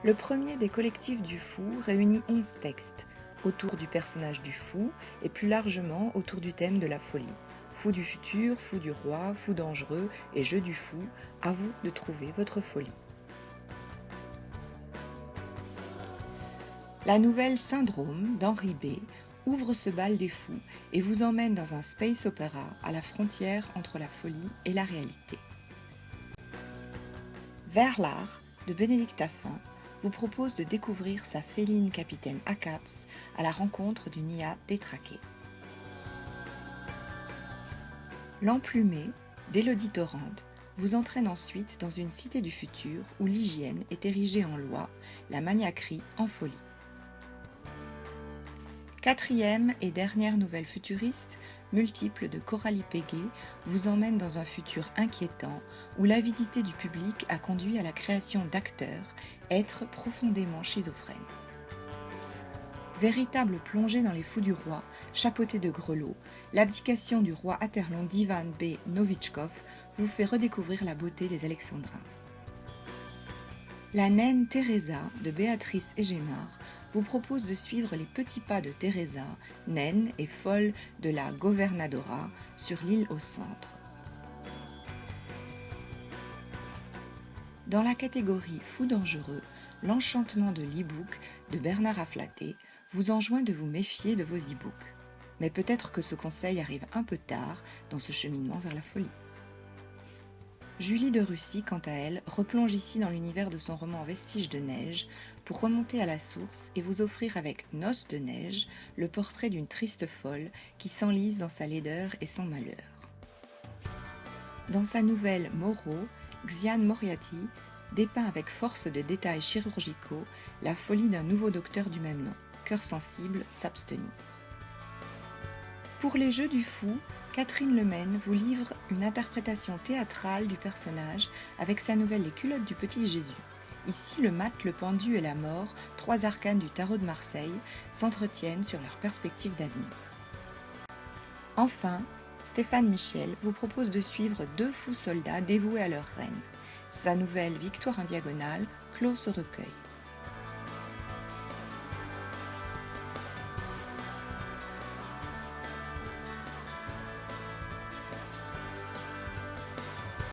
Le premier des collectifs du Fou réunit 11 textes, autour du personnage du fou et plus largement autour du thème de la folie. Fou du futur, fou du roi, fou dangereux et jeu du fou, à vous de trouver votre folie. La nouvelle Syndrome d'Henri B. ouvre ce bal des fous et vous emmène dans un space opéra à la frontière entre la folie et la réalité. Verlaar de Bénédicte Taffin vous propose de découvrir sa féline capitaine Akats à la rencontre d'une IA détraquée. L'Emplumé d'Élodie Torrente vous entraîne ensuite dans une cité du futur où l'hygiène est érigée en loi, la maniaquerie en folie. Quatrième et dernière nouvelle futuriste, Multiple de Coralie Péguet, vous emmène dans un futur inquiétant où l'avidité du public a conduit à la création d'acteurs, êtres profondément schizophrènes. Véritable plongée dans les fous du roi, chapeauté de grelots, l'abdication du roi Aterlon d'Ivan B. Novichkov vous fait redécouvrir la beauté des Alexandrins. La naine Teresa de Béatrice Egemard vous propose de suivre les petits pas de Teresa, naine et folle de la Gobernadora, sur l'île au centre. Dans la catégorie Fou dangereux, l'enchantement de l'e-book de Bernard Afflaté vous enjoint de vous méfier de vos e-books. Mais peut-être que ce conseil arrive un peu tard dans ce cheminement vers la folie. Julie de Russie, quant à elle, replonge ici dans l'univers de son roman Vestiges de neige pour remonter à la source et vous offrir avec Noces de neige le portrait d'une triste folle qui s'enlise dans sa laideur et son malheur. Dans sa nouvelle Moreau, Xian Moriarty dépeint avec force de détails chirurgicaux la folie d'un nouveau docteur du même nom, cœur sensible, s'abstenir. Pour les Jeux du Fou, Catherine Lemaine vous livre une interprétation théâtrale du personnage avec sa nouvelle Les culottes du petit Jésus. Ici, le mat, le pendu et la mort, trois arcanes du tarot de Marseille, s'entretiennent sur leurs perspectives d'avenir. Enfin, Stéphane Michel vous propose de suivre deux fous soldats dévoués à leur reine. Sa nouvelle Victoire en diagonale clôt ce recueil.